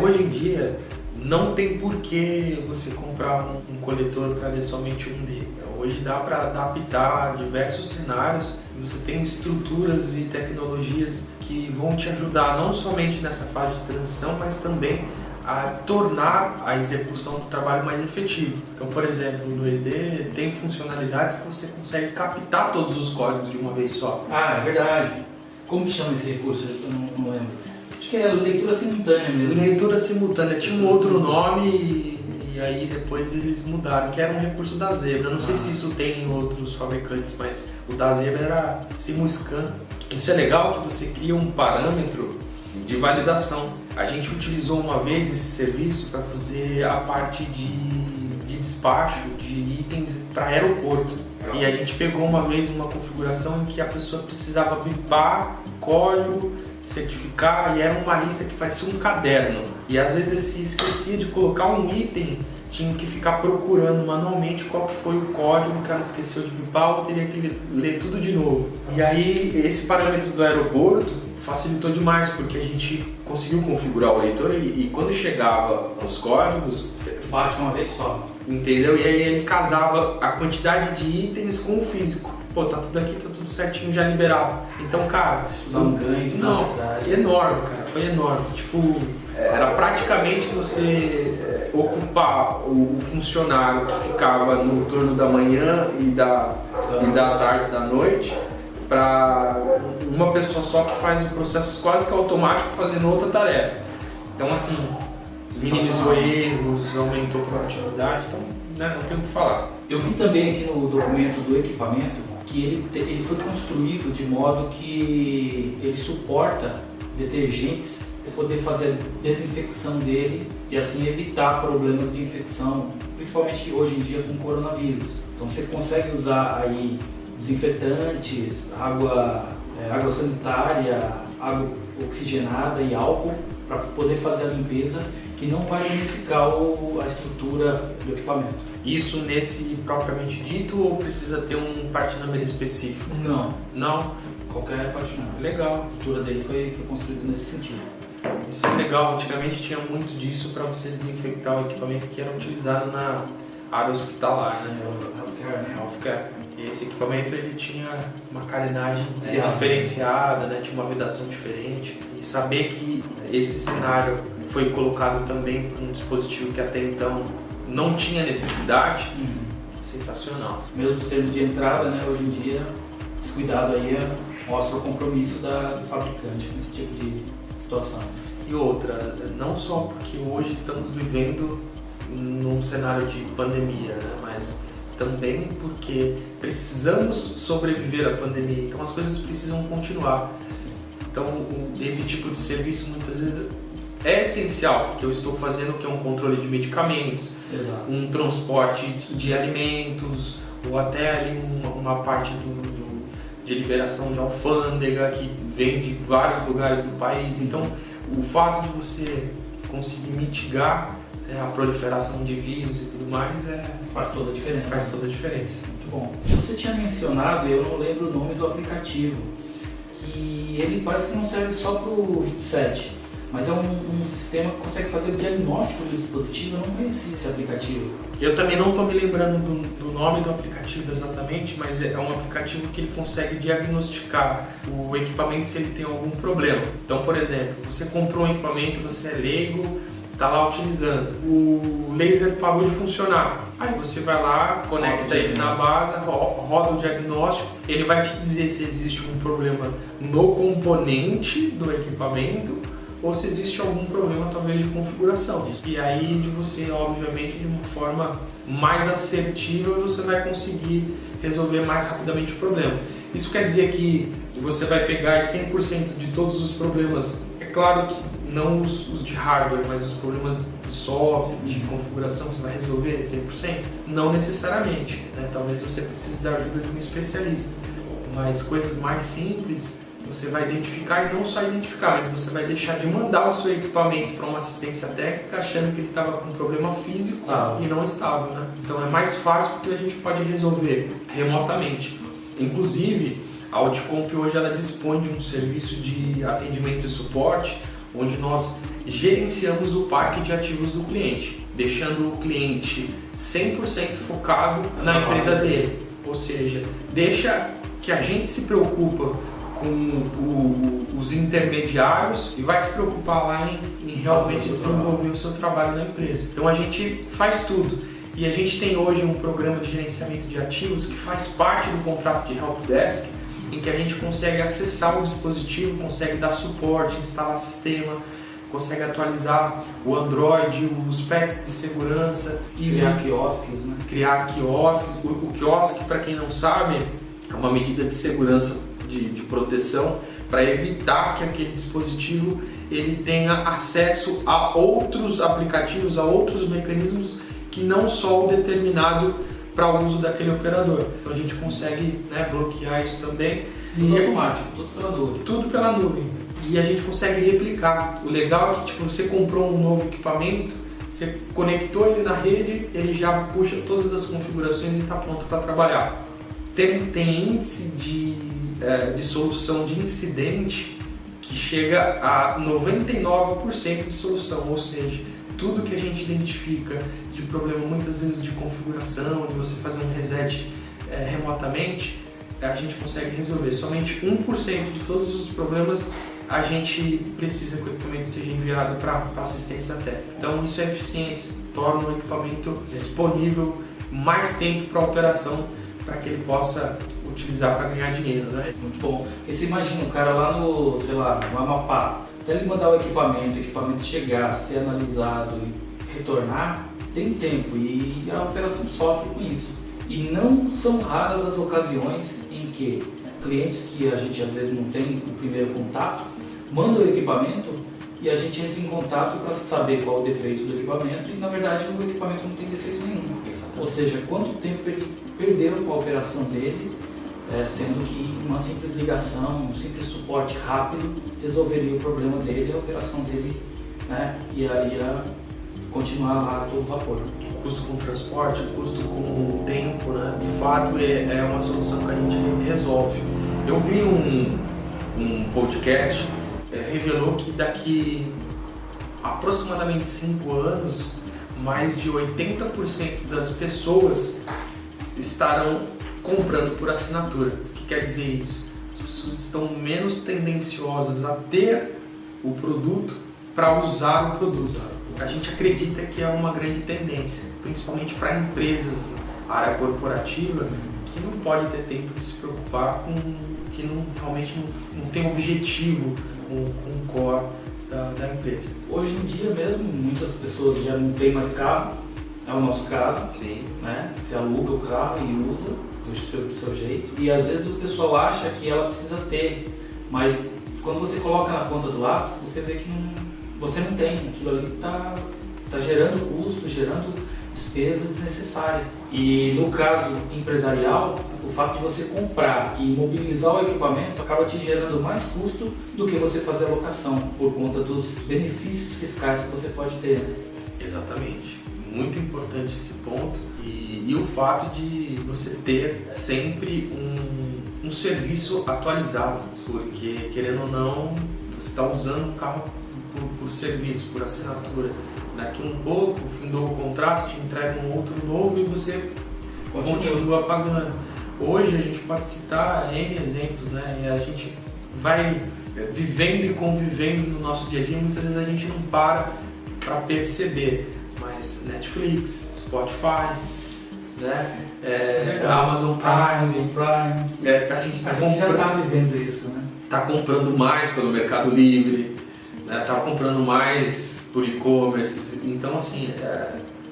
Hoje em dia não tem por que você comprar um coletor para ler somente 1D. Hoje dá para adaptar diversos cenários e você tem estruturas e tecnologias que vão te ajudar não somente nessa fase de transição, mas também a tornar a execução do trabalho mais efetivo. Então, por exemplo, o 2D tem funcionalidades que você consegue captar todos os códigos de uma vez só. Ah, é verdade. Como que chama esse recurso? Eu não lembro. Acho que é leitura simultânea mesmo. Leitura simultânea. Tinha um outro nome e aí depois eles mudaram, que era um recurso da Zebra. Eu não sei se isso tem em outros fabricantes, mas o da Zebra era SimuScan. Isso é legal que você cria um parâmetro de validação. A gente utilizou uma vez esse serviço para fazer a parte de despacho de itens para aeroporto. E a gente pegou uma vez uma configuração em que a pessoa precisava bipar código, certificar, e era uma lista que parecia um caderno. E às vezes se esquecia de colocar um item, tinha que ficar procurando manualmente qual que foi o código que ela esqueceu de bipar, ou teria que ler tudo de novo. E aí esse parâmetro do aeroporto facilitou demais, porque a gente conseguiu configurar o leitor e quando chegava os códigos, bate uma vez só. Entendeu? E aí ele casava a quantidade de itens com o físico. Pô, tá tudo aqui, tá tudo certinho, já liberado. Então, cara, isso dá um ganho de velocidade. Enorme, cara, foi enorme. Tipo, era praticamente você ocupar o funcionário que ficava no turno da manhã e da tarde, da noite, para uma pessoa só que faz o processo quase que automático fazendo outra tarefa. Então, assim, minimizou erros, aumentou a produtividade, então não tem o que falar. Eu vi também aqui no documento do equipamento que ele foi construído de modo que ele suporta detergentes para poder fazer a desinfecção dele e assim evitar problemas de infecção, principalmente hoje em dia com o coronavírus. Então você consegue usar aí desinfetantes, água sanitária, água oxigenada e álcool para poder fazer a limpeza, que não vai danificar a estrutura do equipamento. Isso nesse propriamente dito ou precisa ter um part number específico? Não. Não? Qualquer part number. Legal. A estrutura dele foi construída nesse sentido. Isso é legal. Antigamente tinha muito disso para você desinfectar o equipamento que era utilizado na área hospitalar, né? Healthcare. E esse equipamento ele tinha uma carenagem diferenciada, né? Tinha uma vedação diferente. E saber que esse cenário foi colocado também para um dispositivo que até então não tinha necessidade, sensacional. Mesmo sendo de entrada, né, hoje em dia, esse cuidado aí mostra o compromisso do fabricante com esse tipo de situação. E outra, não só porque hoje estamos vivendo num cenário de pandemia, né, mas também porque precisamos sobreviver à pandemia, então as coisas precisam continuar. Então, esse tipo de serviço muitas vezes é essencial, porque eu estou fazendo o que é um controle de medicamentos, exato, um transporte de alimentos, ou até ali uma parte de liberação de alfândega que vem de vários lugares do país. Então, o fato de você conseguir mitigar a proliferação de vírus e tudo mais faz toda a diferença. Faz toda a diferença. Muito bom. Você tinha mencionado, eu não lembro o nome do aplicativo, que ele parece que não serve só para o headset, mas é um sistema que consegue fazer o diagnóstico do dispositivo. Eu não conheci esse aplicativo. Eu também não estou me lembrando do nome do aplicativo exatamente, mas é um aplicativo que ele consegue diagnosticar o equipamento se ele tem algum problema. Então, por exemplo, você comprou um equipamento, você é leigo, está lá utilizando, o laser parou de funcionar. Aí você vai lá, conecta ele na base, roda o diagnóstico, ele vai te dizer se existe um problema no componente do equipamento ou se existe algum problema talvez de configuração. E aí de você, obviamente, de uma forma mais assertiva, você vai conseguir resolver mais rapidamente o problema. Isso quer dizer que você vai pegar 100% de todos os problemas, é claro que não os de hardware, mas os problemas de software, de configuração, você vai resolver 100%? Não necessariamente, né? Talvez você precise da ajuda de um especialista, mas coisas mais simples você vai identificar, e não só identificar, mas você vai deixar de mandar o seu equipamento para uma assistência técnica achando que ele estava com um problema físico e não estava, né? Então é mais fácil porque a gente pode resolver remotamente. Inclusive, a Audicomp hoje ela dispõe de um serviço de atendimento e suporte onde nós gerenciamos o parque de ativos do cliente, deixando o cliente 100% focado na empresa dele. Ou seja, deixa que a gente se preocupa com os intermediários e vai se preocupar lá em realmente desenvolver o seu trabalho na empresa. Então a gente faz tudo. E a gente tem hoje um programa de gerenciamento de ativos que faz parte do contrato de Helpdesk, em que a gente consegue acessar o dispositivo, consegue dar suporte, instalar sistema, consegue atualizar o Android, os patches de segurança. E criar quiosques, né? Criar quiosques. O quiosque, para quem não sabe, é uma medida de segurança, de proteção, para evitar que aquele dispositivo ele tenha acesso a outros aplicativos, a outros mecanismos que não só o determinado para o uso daquele operador. Então a gente consegue, né, bloquear isso também. Tudo automático, tudo pela nuvem. Tudo pela nuvem. E a gente consegue replicar. O legal é que tipo, você comprou um novo equipamento, você conectou ele na rede, ele já puxa todas as configurações e está pronto para trabalhar. Tem índice de solução de incidente que chega a 99% de solução, ou seja, tudo que a gente identifica de problema, muitas vezes de configuração, de você fazer um reset remotamente, a gente consegue resolver. Somente 1% de todos os problemas a gente precisa que o equipamento seja enviado para assistência técnica. Então isso é eficiência, torna o equipamento disponível mais tempo para a operação, para que ele possa utilizar para ganhar dinheiro, né? Muito bom. Porque você imagina o cara lá no, sei lá, no Amapá, até ele mandar o equipamento chegar, ser analisado e retornar, tem tempo e a operação sofre com isso. E não são raras as ocasiões em que clientes que a gente às vezes não tem o primeiro contato, mandam o equipamento e a gente entra em contato para saber qual o defeito do equipamento e na verdade o equipamento não tem defeito nenhum. Ou seja, quanto tempo ele perdeu com a operação dele, sendo que uma simples ligação, um simples suporte rápido resolveria o problema dele e a operação dele, né, ia continuar lá a todo vapor. O custo com o transporte, o custo com o tempo, né, de fato é uma solução que a gente resolve. Eu vi um podcast revelou que daqui aproximadamente 5 anos, mais de 80% das pessoas estarão comprando por assinatura. O que quer dizer isso? As pessoas estão menos tendenciosas a ter o produto para usar o produto. A gente acredita que é uma grande tendência, principalmente para empresas, área corporativa, que não pode ter tempo de se preocupar com que realmente não tem objetivo com o core da empresa. Hoje em dia mesmo, muitas pessoas já não têm mais carro, é o nosso caso. Sim. Né? Você aluga o carro e usa do seu jeito. E às vezes o pessoal acha que ela precisa ter, mas quando você coloca na ponta do lápis, você vê que você não tem. Aquilo ali está gerando custo, gerando despesa desnecessária. E no caso empresarial, o fato de você comprar e mobilizar o equipamento acaba te gerando mais custo do que você fazer a locação, por conta dos benefícios fiscais que você pode ter. Exatamente. Muito importante esse ponto. E o fato de você ter sempre um serviço atualizado, porque querendo ou não, você está usando o carro por serviço, por assinatura. Daqui um pouco, findou o contrato, te entrega um outro novo e você continua pagando. Hoje a gente pode citar N exemplos, né? E a gente vai vivendo e convivendo no nosso dia a dia, muitas vezes a gente não para perceber, mas Netflix, Spotify, né? Amazon Prime, a gente já está vivendo isso, né? Está comprando mais pelo Mercado Livre, né? Está comprando mais por e-commerce, então assim,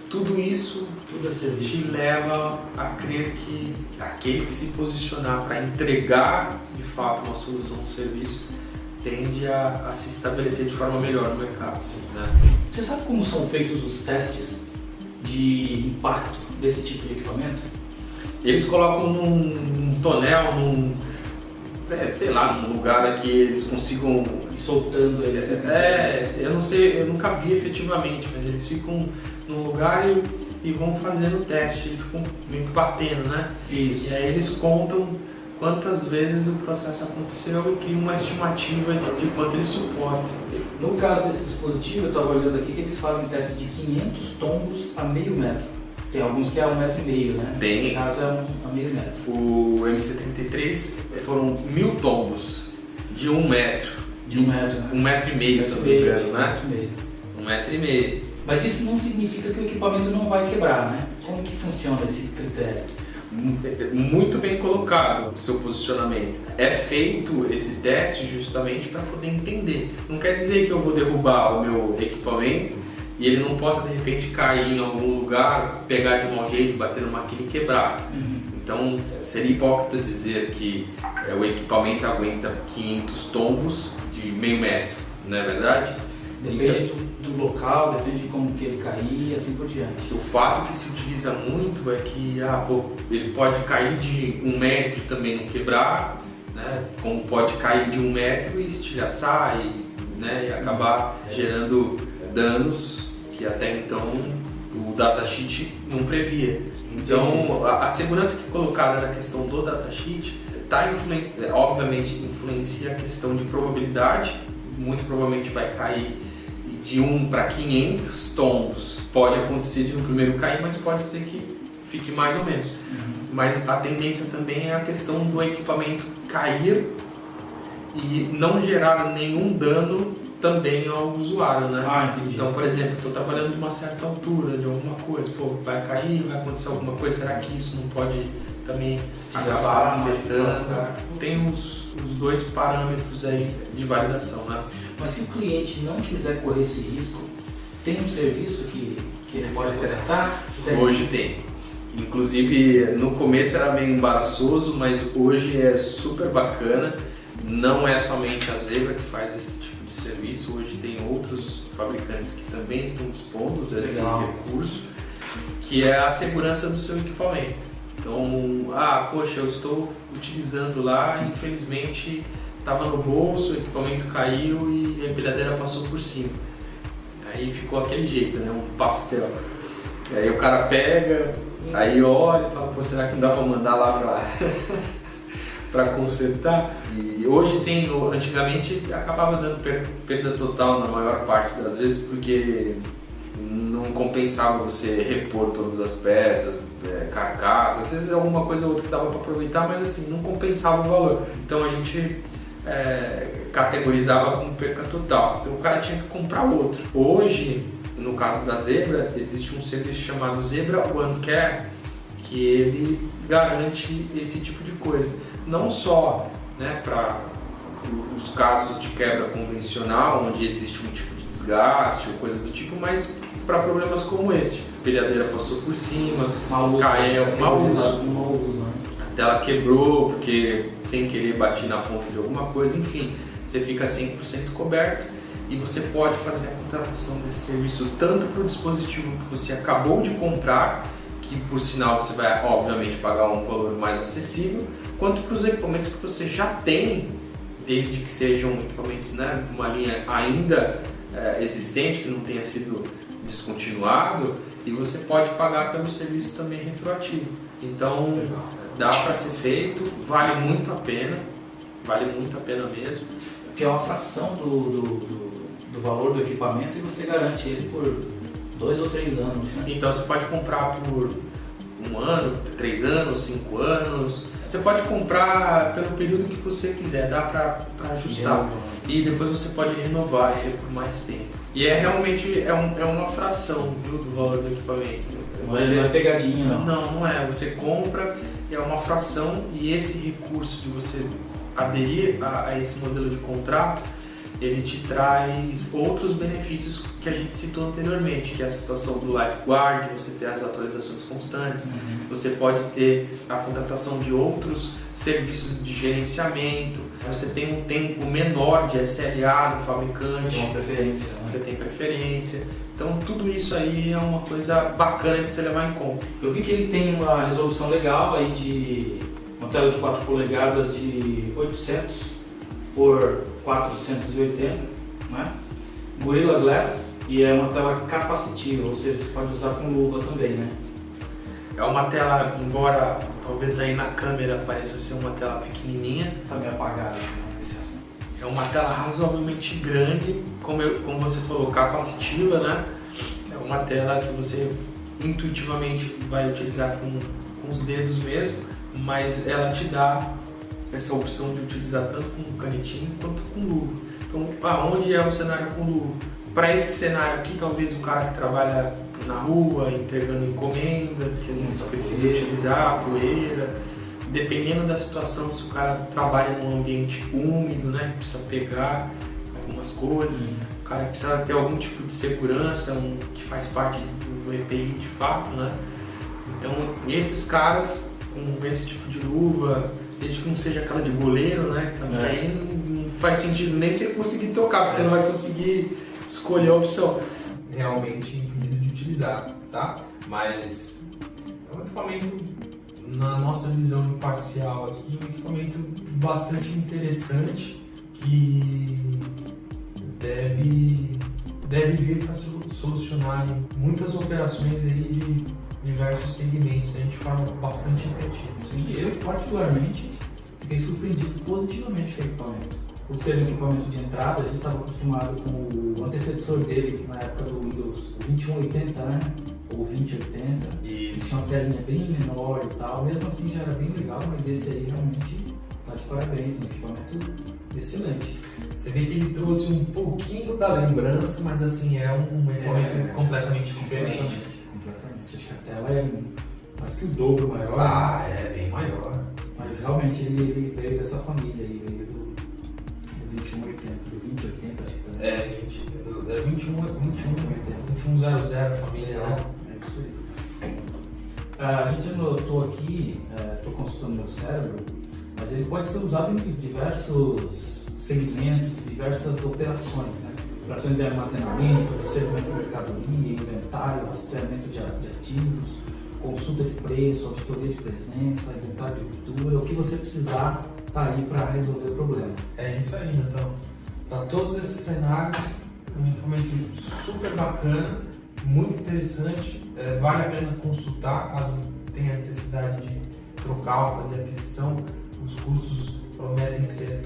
tudo isso te leva a crer que aquele que se posicionar para entregar de fato uma solução, um serviço, tende a se estabelecer de forma melhor no mercado. Né? Você sabe como são feitos os testes de impacto desse tipo de equipamento? Eles colocam num tonel, sei lá, num lugar que eles consigam ir soltando ele. Eu não sei, eu nunca vi efetivamente, mas eles ficam num lugar e vão fazendo o teste, eles ficam meio que batendo, né? Isso. E aí eles contam quantas vezes o processo aconteceu e cria uma estimativa de quanto ele suporta. No caso desse dispositivo, eu estava olhando aqui que eles fazem teste de 500 tombos a meio metro. Tem alguns que é 1,5 metro, né? Tem. Nesse caso é a meio metro. O MC33 foram 1000 tombos de 1 metro. De 1 metro, né? 1,5 metro, se eu não me engano, né? 1,5 metro. 1,5 metro. Mas isso não significa que o equipamento não vai quebrar, né? Como que funciona esse critério? Muito bem colocado o seu posicionamento. É feito esse teste justamente para poder entender. Não quer dizer que eu vou derrubar o meu equipamento e ele não possa de repente cair em algum lugar, pegar de mau jeito, bater numa máquina e quebrar. Então seria hipócrita dizer que o equipamento aguenta 500 tombos de meio metro, não é verdade? Depende do local, depende de como que ele cair e assim por diante. O fato que se utiliza muito é que ele pode cair de 1 metro e também não quebrar, né? Como pode cair de 1 metro e estilhaçar e acabar gerando danos que até então o datasheet não previa. Então a segurança que é colocada na questão do datasheet obviamente influencia a questão de probabilidade, muito provavelmente vai cair de 1 para 500 tombos. Pode acontecer de no primeiro cair, mas pode ser que fique mais ou menos. Mas a tendência também é a questão do equipamento cair e não gerar nenhum dano também ao usuário, né? Entendi. Então, por exemplo, estou trabalhando de uma certa altura, de alguma coisa, vai cair, vai acontecer alguma coisa, será que isso não pode também acabar afetando? Tem os dois parâmetros aí de validação, né? Mas se o cliente não quiser correr esse risco, tem um serviço que ele pode contratar? Hoje tem. Inclusive, no começo era meio embaraçoso, mas hoje é super bacana. Não é somente a Zebra que faz esse tipo de serviço, hoje tem outros fabricantes que também estão dispondo desse recurso, que é a segurança do seu equipamento. Então, poxa, eu estou utilizando lá e infelizmente estava no bolso, o equipamento caiu e a empilhadeira passou por cima. Aí ficou aquele jeito, né? Um pastel. E aí o cara pega, aí olha e fala, pô, será que não dá para mandar lá para consertar? E hoje antigamente acabava dando perda total na maior parte das vezes, porque não compensava você repor todas as peças, carcaça, às vezes alguma coisa ou outra que dava para aproveitar, mas assim, não compensava o valor. Então a gente categorizava como perca total, então o cara tinha que comprar outro. Hoje, no caso da Zebra, existe um serviço chamado Zebra One Care, que ele garante esse tipo de coisa, não só para os casos de quebra convencional, onde existe um tipo de desgaste ou coisa do tipo, mas para problemas como este. A empilhadeira passou por cima, caiu, mau uso. A tela quebrou porque sem querer bati na ponta de alguma coisa, enfim, você fica 100% coberto e você pode fazer a contratação desse serviço tanto para o dispositivo que você acabou de comprar, que por sinal você vai obviamente pagar um valor mais acessível, quanto para os equipamentos que você já tem, desde que sejam equipamentos de uma linha ainda existente, que não tenha sido descontinuado, e você pode pagar pelo serviço também retroativo. Então dá para ser feito, vale muito a pena mesmo. Porque é uma fração do valor do equipamento e você garante ele por 2 ou 3 anos, né? Então você pode comprar por 1 ano, 3 anos, 5 anos. Você pode comprar pelo período que você quiser, dá para ajustar. E depois você pode renovar ele por mais tempo. E realmente uma fração, viu, do valor do equipamento. Não é pegadinha, não. Não é. Você compra, é uma fração, e esse recurso de você aderir a esse modelo de contrato, ele te traz outros benefícios que a gente citou anteriormente, que é a situação do lifeguard, você ter as atualizações constantes, você pode ter a contratação de outros serviços de gerenciamento, você tem um tempo menor de SLA do fabricante, uma preferência, né? Você tem preferência. Então tudo isso aí é uma coisa bacana de se levar em conta. Eu vi que ele tem uma resolução legal aí de uma tela de 4 polegadas de 800 por 480, né? Gorilla Glass, e é uma tela capacitiva, ou seja, você pode usar com luva também, né? É uma tela, embora talvez aí na câmera pareça ser uma tela pequenininha. Tá meio apagado. É uma tela razoavelmente grande, como você falou, capacitiva, né? É uma tela que você intuitivamente vai utilizar com os dedos mesmo, mas ela te dá essa opção de utilizar tanto com canetinha quanto com luva. Então, onde é o cenário com luva? Para esse cenário aqui, talvez o cara que trabalha na rua, entregando encomendas, que a gente só precisa utilizar, poeira. Dependendo da situação, se o cara trabalha num ambiente úmido, né, precisa pegar algumas coisas, o cara precisa ter algum tipo de segurança, que faz parte do EPI de fato, né? Então, esses caras com esse tipo de luva, desde que não seja aquela de goleiro, né, que também não faz sentido nem você conseguir tocar, porque você não vai conseguir escolher a opção. Realmente impedido de utilizar, tá? Mas é um equipamento, na nossa visão imparcial aqui, um equipamento bastante interessante que deve vir para solucionar muitas operações aí de diversos segmentos, a gente forma bastante efetivo. Sim, eu particularmente fiquei surpreendido positivamente com o equipamento. Por ser um equipamento de entrada, a gente estava acostumado com o antecessor dele na época do Windows 2180, né? Ou 2080. E tinha uma telinha bem menor e tal, mesmo assim já era bem legal, mas esse aí realmente tá de parabéns, um equipamento excelente. você vê que ele trouxe um pouquinho da lembrança, mas assim, é um equipamento completamente diferente. Completamente. Acho que a tela é quase que o dobro maior. Ah, é bem maior. Mas realmente ele veio dessa família, ele veio do 2180, do 2080, acho que também. É 2100, família, né? É isso aí. A gente anotou aqui, estou consultando meu cérebro, mas ele pode ser usado em diversos segmentos, diversas operações, né? Operações de armazenamento, recebimento de mercadoria, inventário, rastreamento de ativos, consulta de preço, auditoria de presença, inventário de ruptura, o que você precisar tá aí para resolver o problema. É isso aí, então. Para todos esses cenários, um equipamento super bacana, muito interessante, vale a pena consultar caso tenha necessidade de trocar ou fazer aquisição. Os custos prometem ser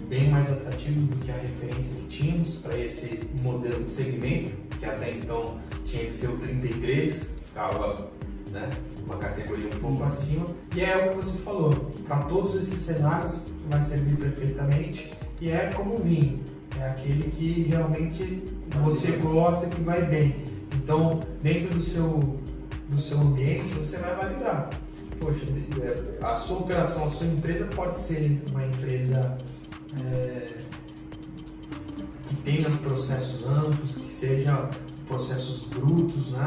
bem mais atrativos do que a referência que tínhamos para esse modelo de segmento, que até então tinha que ser o 33, ficava, né, uma categoria um pouco acima. E é o que você falou, para todos esses cenários vai servir perfeitamente, e é como o vinho, é aquele que realmente você gosta, que vai bem. Então, dentro do seu ambiente, você vai validar. Poxa, a sua operação, a sua empresa pode ser uma empresa que tenha processos amplos, que sejam processos brutos, né?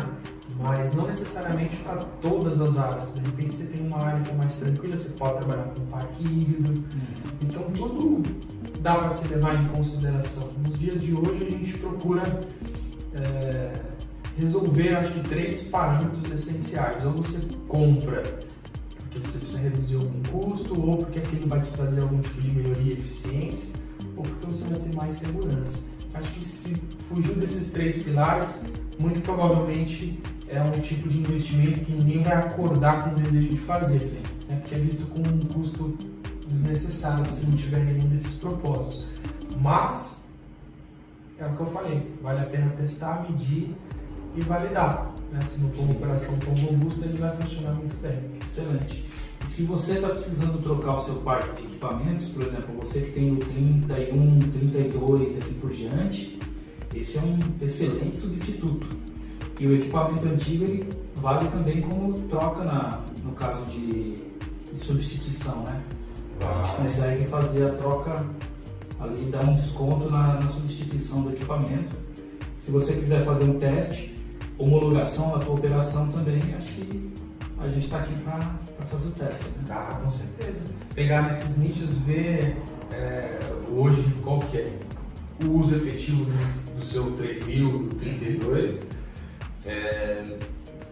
Mas não necessariamente para todas as áreas. De repente você tem uma área que é mais tranquila, você pode trabalhar com parque híbrido. Então tudo dá para se levar em consideração. Nos dias de hoje a gente procura resolver, acho que 3 parâmetros essenciais. Ou você compra porque você precisa reduzir algum custo, ou porque aquilo vai te trazer algum tipo de melhoria e eficiência, ou porque você vai ter mais segurança. Acho que se fugir desses 3 pilares, muito provavelmente é um tipo de investimento que ninguém vai acordar com o desejo de fazer, né? Porque é visto como um custo desnecessário se não tiver nenhum desses propósitos. Mas, é o que eu falei, vale a pena testar, medir e validar, né? Se não for uma operação tão robusta, ele vai funcionar muito bem. Excelente. E se você está precisando trocar o seu parque de equipamentos, por exemplo, você que tem o 31, 32 e assim por diante, esse é um excelente substituto. E o equipamento antigo ele vale também como troca no caso de substituição, né? A gente consegue fazer a troca ali, dar um desconto na substituição do equipamento. Se você quiser fazer um teste, homologação na tua operação também, acho que a gente está aqui para fazer o teste. Né? Tá, com certeza. Pegar nesses nichos, ver hoje qual que é o uso efetivo do seu 3000, do 32.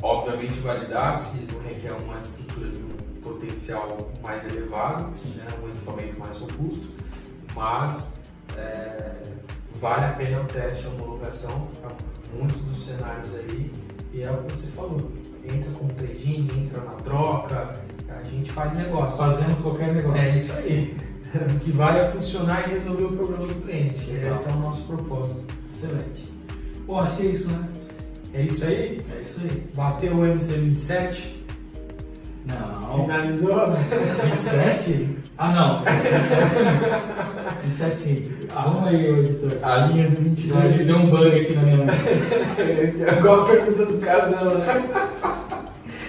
Obviamente validar se não requer uma estrutura de um potencial mais elevado, né, um equipamento mais robusto, mas vale a pena o teste, a homologação para muitos dos cenários aí, e é o que você falou, entra como trade-in, entra na troca, A gente faz negócio. Fazemos qualquer negócio. É isso aí. O que vale é funcionar e resolver o problema do cliente. Legal. Esse é o nosso propósito. Excelente. Bom, acho que é isso, né? É isso aí? É isso aí. Bateu o MC27? Não. Finalizou? 27? Ah, não. 27 sim. 27 sim. Arruma aí, o editor. A linha do 22. Vai, se deu um bug aqui na minha mente. É igual a pergunta do casão, né?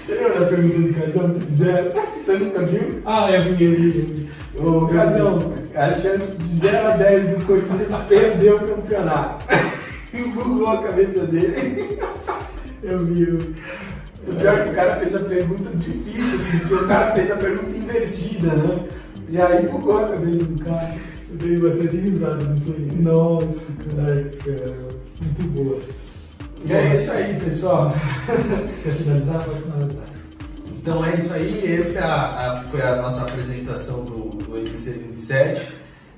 Você lembra da pergunta do casão que fizeram? Você nunca viu? Ah, eu vi. Ô, casão, a chance de 0 a 10 do Corinthians perder o campeonato. Bugou a cabeça dele. Eu vi. O pior é que o cara fez a pergunta difícil, assim, porque o cara fez a pergunta invertida, né? E aí bugou a cabeça do cara. Eu dei bastante risada nisso aí. Nossa, Ai, caramba. Muito boa. E é isso aí, pessoal. Quer finalizar? Pode finalizar. Então é isso aí, essa foi a nossa apresentação do MC27.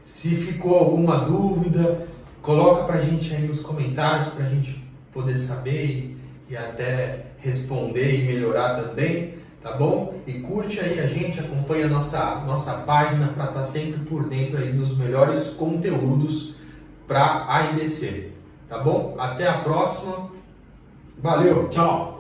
Se ficou alguma dúvida, coloca pra gente aí nos comentários pra gente poder saber e até responder e melhorar também, tá bom? E curte aí a gente, acompanha a nossa página para estar sempre por dentro aí dos melhores conteúdos para AIDC, tá bom? Até a próxima, valeu! Tchau!